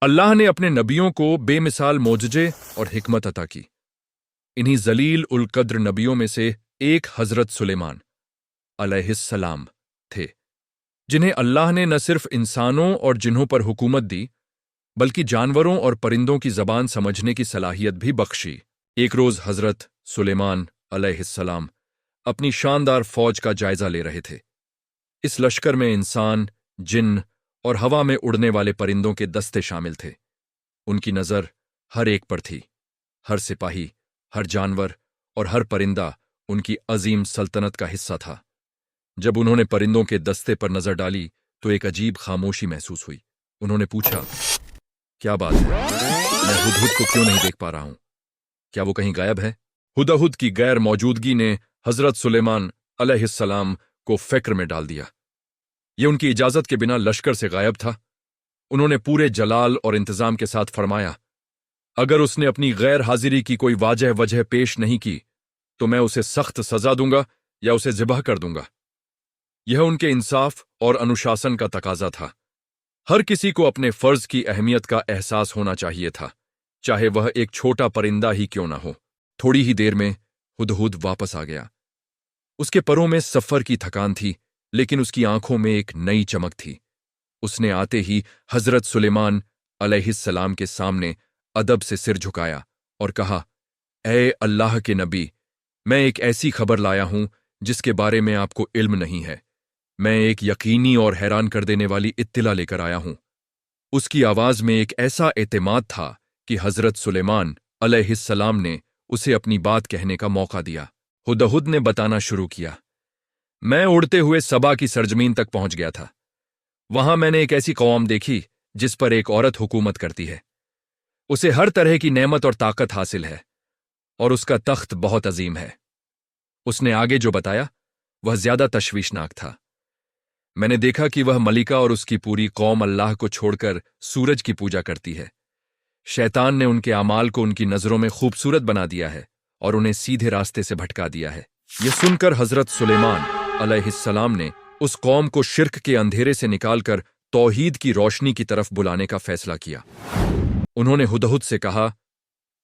अल्लाह ने अपने नबियों को बेमिसाल मोजज़े और हिकमत अता की। इन्हीं जलील उल कद्र नबियों में से एक हजरत सुलेमान अलैहिस्सलाम थे, जिन्हें अल्लाह ने न सिर्फ इंसानों और जिन्हों पर हुकूमत दी, बल्कि जानवरों और परिंदों की जबान समझने की सलाहियत भी बख्शी। एक रोज हजरत सुलेमान अलैहिस्सलाम अपनी शानदार फौज का जायजा ले रहे थे। इस लश्कर में इंसान, जिन्न और हवा में उड़ने वाले परिंदों के दस्ते शामिल थे। उनकी नजर हर एक पर थी। हर सिपाही, हर जानवर और हर परिंदा उनकी अजीम सल्तनत का हिस्सा था। जब उन्होंने परिंदों के दस्ते पर नजर डाली तो एक अजीब खामोशी महसूस हुई। उन्होंने पूछा, क्या बात है? मैं हुदहुद को क्यों नहीं देख पा रहा हूं? क्या वो कहीं गायब है? हुदहुद की गैर मौजूदगी ने हजरत सुलेमान अलैहिस्सलाम को फिक्र में डाल दिया। ये उनकी इजाजत के बिना लश्कर से गायब था। उन्होंने पूरे जलाल और इंतजाम के साथ फरमाया, अगर उसने अपनी गैर हाजिरी की कोई वाजह वजह पेश नहीं की तो मैं उसे सख्त सजा दूंगा या उसे ज़िबह कर दूंगा। यह उनके इंसाफ और अनुशासन का तकाजा था। हर किसी को अपने फर्ज की अहमियत का एहसास होना चाहिए था, चाहे वह एक छोटा परिंदा ही क्यों ना हो। थोड़ी ही देर में हुदहुद वापस आ गया। उसके परों में सफर की थकान थी, लेकिन उसकी आंखों में एक नई चमक थी। उसने आते ही हजरत सुलेमान अलैहिस्सलाम के सामने अदब से सिर झुकाया और कहा, ए अल्लाह के नबी, मैं एक ऐसी खबर लाया हूं जिसके बारे में आपको इल्म नहीं है। मैं एक यकीनी और हैरान कर देने वाली इत्तिला लेकर आया हूं। उसकी आवाज में एक ऐसा एतमाद था कि हजरत सुलेमान अलैहिस्सलाम ने उसे अपनी बात कहने का मौका दिया। हुदहुद ने बताना शुरू किया, मैं उड़ते हुए सबा की सरजमीन तक पहुंच गया था। वहां मैंने एक ऐसी कौम देखी जिस पर एक औरत हुकूमत करती है। उसे हर तरह की नेमत और ताकत हासिल है और उसका तख्त बहुत अजीम है। उसने आगे जो बताया वह ज्यादा तशवीशनाक था। मैंने देखा कि वह मलिका और उसकी पूरी कौम अल्लाह को छोड़कर सूरज की पूजा करती है। शैतान ने उनके अमाल को उनकी नजरों में खूबसूरत बना दिया है और उन्हें सीधे रास्ते से भटका दिया है। यह सुनकर हजरत सुलेमान अलैहिस्सलाम ने उस कौम को शिर्क के अंधेरे से निकालकर तौहीद की रोशनी की तरफ बुलाने का फैसला किया। उन्होंने हुदहुद से कहा,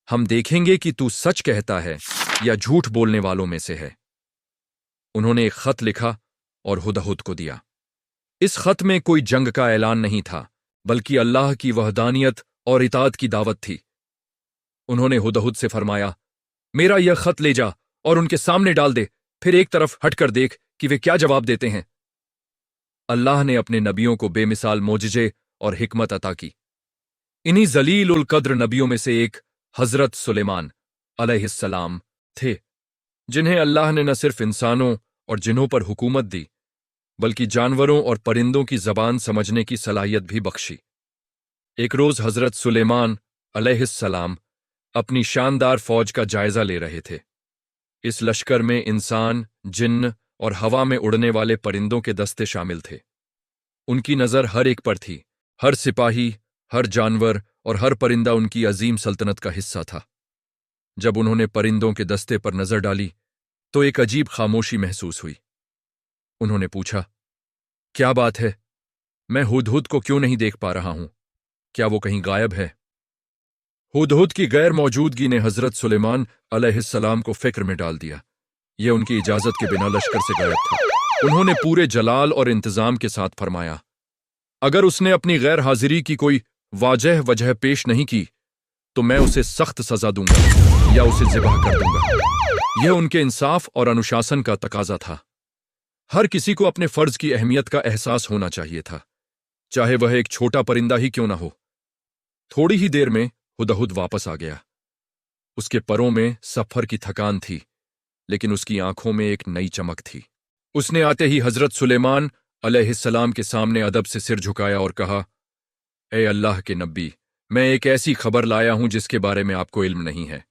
हम देखेंगे कि तू सच कहता है या झूठ बोलने वालों में से है। उन्होंने एक खत लिखा और हुदहुद को दिया। इस खत में कोई जंग का ऐलान नहीं था, बल्कि अल्लाह की वहदानियत और इताअत की दावत थी। उन्होंने हुदहुद से फरमाया, मेरा यह खत ले जा और उनके सामने डाल दे, फिर एक तरफ हटकर देख कि वे क्या जवाब देते हैं। अल्लाह ने अपने नबियों को बेमिसाल मोजज़े और हिकमत अता की। इन्हीं जलील उल कद्र नबियों में से एक हजरत सुलेमान अलैहिस्सलाम थे, जिन्हें अल्लाह ने न सिर्फ इंसानों और जिन्हों पर हुकूमत दी, बल्कि जानवरों और परिंदों की जबान समझने की सलाहियत भी बख्शी। एक रोज हजरत सुलेमान अलैहिस्सलाम अपनी शानदार फौज का जायजा ले रहे थे। इस लश्कर में इंसान, जिन्न और हवा में उड़ने वाले परिंदों के दस्ते शामिल थे। उनकी नजर हर एक पर थी। हर सिपाही, हर जानवर और हर परिंदा उनकी अजीम सल्तनत का हिस्सा था। जब उन्होंने परिंदों के दस्ते पर नजर डाली तो एक अजीब खामोशी महसूस हुई। उन्होंने पूछा, क्या बात है? मैं हुदहुद को क्यों नहीं देख पा रहा हूं? क्या वो कहीं गायब है? हुदहुद की गैर मौजूदगी ने हजरत सुलेमान अलैहिस्सलाम को फिक्र में डाल दिया। यह उनकी इजाजत के बिना लश्कर से गायब था। उन्होंने पूरे जलाल और इंतजाम के साथ फरमाया, अगर उसने अपनी गैर हाजिरी की कोई वाजह वजह पेश नहीं की तो मैं उसे सख्त सजा दूंगा या उसे ज़िबह कर दूंगा। यह उनके इंसाफ और अनुशासन का तकाजा था। हर किसी को अपने फर्ज की अहमियत का एहसास होना चाहिए था, चाहे वह एक छोटा परिंदा ही क्यों ना हो। थोड़ी ही देर में हुदहुद वापस आ गया। उसके परों में सफर की थकान थी, लेकिन उसकी आंखों में एक नई चमक थी। उसने आते ही हजरत सुलेमान अलैहिस्सलाम के सामने अदब से सिर झुकाया और कहा, ए अल्लाह के नबी, मैं एक ऐसी खबर लाया हूं जिसके बारे में आपको इल्म नहीं है।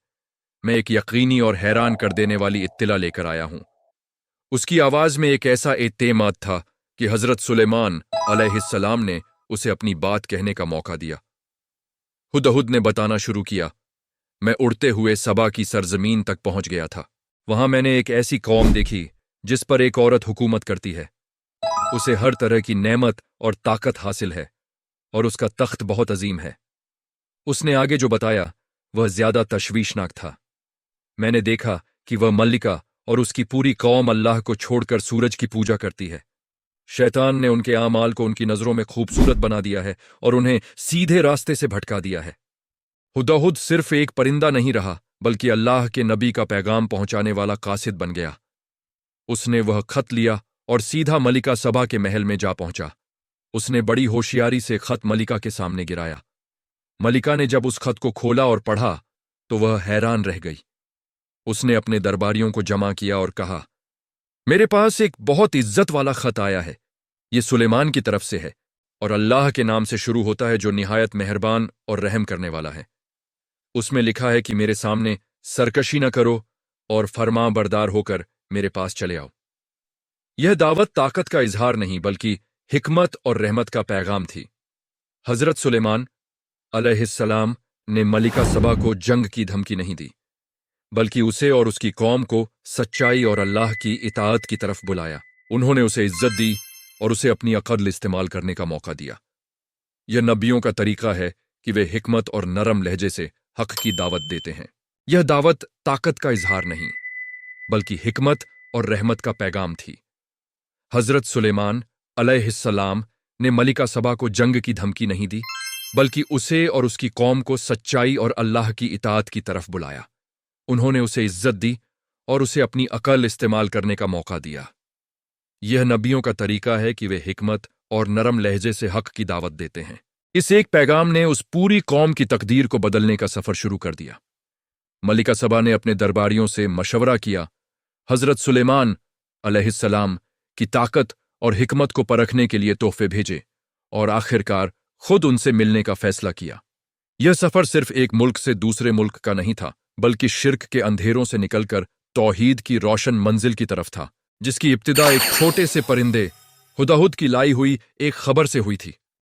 मैं एक यकीनी और हैरान कर देने वाली इत्तिला लेकर आया हूं। उसकी आवाज में एक ऐसा एतेमाद था कि हजरत सुलेमान अलैहिस्सलाम ने उसे अपनी बात कहने का मौका दिया। हुदहुद ने बताना शुरू किया, मैं उड़ते हुए सबा की सरजमीन तक पहुंच गया था। वहां मैंने एक ऐसी कौम देखी जिस पर एक औरत हुकूमत करती है। उसे हर तरह की नेमत और ताकत हासिल है और उसका तख्त बहुत अजीम है। उसने आगे जो बताया वह ज्यादा तशवीशनाक था। मैंने देखा कि वह मल्लिका और उसकी पूरी कौम अल्लाह को छोड़कर सूरज की पूजा करती है। शैतान ने उनके आमाल को उनकी नजरों में खूबसूरत बना दिया है और उन्हें सीधे रास्ते से भटका दिया है। हुदहुद सिर्फ एक परिंदा नहीं रहा, बल्कि अल्लाह के नबी का पैगाम पहुंचाने वाला कासिद बन गया। उसने वह खत लिया और सीधा मलिका सबा के महल में जा पहुंचा। उसने बड़ी होशियारी से खत मलिका के सामने गिराया। मलिका ने जब उस खत को खोला और पढ़ा तो वह हैरान रह गई। उसने अपने दरबारियों को जमा किया और कहा, मेरे पास एक बहुत इज्जत वाला खत आया है। ये सुलेमान की तरफ से है और अल्लाह के नाम से शुरू होता है जो निहायत मेहरबान और रहम करने वाला है। उसमें लिखा है कि मेरे सामने सरकशी न करो और फरमा बरदार होकर मेरे पास चले आओ। यह दावत ताकत का इजहार नहीं बल्कि हिकमत और रहमत का पैगाम थी। हजरत सुलेमान अलैहिस्सलाम ने मलिका सबा को जंग की धमकी नहीं दी, बल्कि उसे और उसकी कौम को सच्चाई और अल्लाह की इताअत की तरफ बुलाया। उन्होंने उसे इज्जत दी और उसे अपनी अक्ल इस्तेमाल करने का मौका दिया। यह नबियों का तरीका है कि वे हिकमत और नरम लहजे से हक की दावत देते हैं। यह दावत ताकत का इजहार नहीं बल्कि हिकमत और रहमत का पैगाम थी। हजरत सुलेमान अलैहिस्सलाम ने मलिका सबा को जंग की धमकी नहीं दी, बल्कि उसे और उसकी कौम को सच्चाई और अल्लाह की इताअत की तरफ बुलाया। उन्होंने उसे इज्जत दी और उसे अपनी अकल इस्तेमाल करने का मौका दिया। यह नबियों का तरीका है कि वे हिकमत और नरम लहजे से हक की दावत देते हैं। इस एक पैगाम ने उस पूरी कौम की तकदीर को बदलने का सफर शुरू कर दिया। मलिका सबा ने अपने दरबारियों से मशवरा किया, हजरत सुलेमान अलैहिस्सलाम की ताकत और हिकमत को परखने के लिए तोहफे भेजे और आखिरकार खुद उनसे मिलने का फैसला किया। यह सफर सिर्फ एक मुल्क से दूसरे मुल्क का नहीं था, बल्कि शिर्क के अंधेरों से निकलकर तौहीद की रोशन मंजिल की तरफ था, जिसकी इब्तिदा एक छोटे से परिंदे हुदहुद की लाई हुई एक खबर से हुई थी।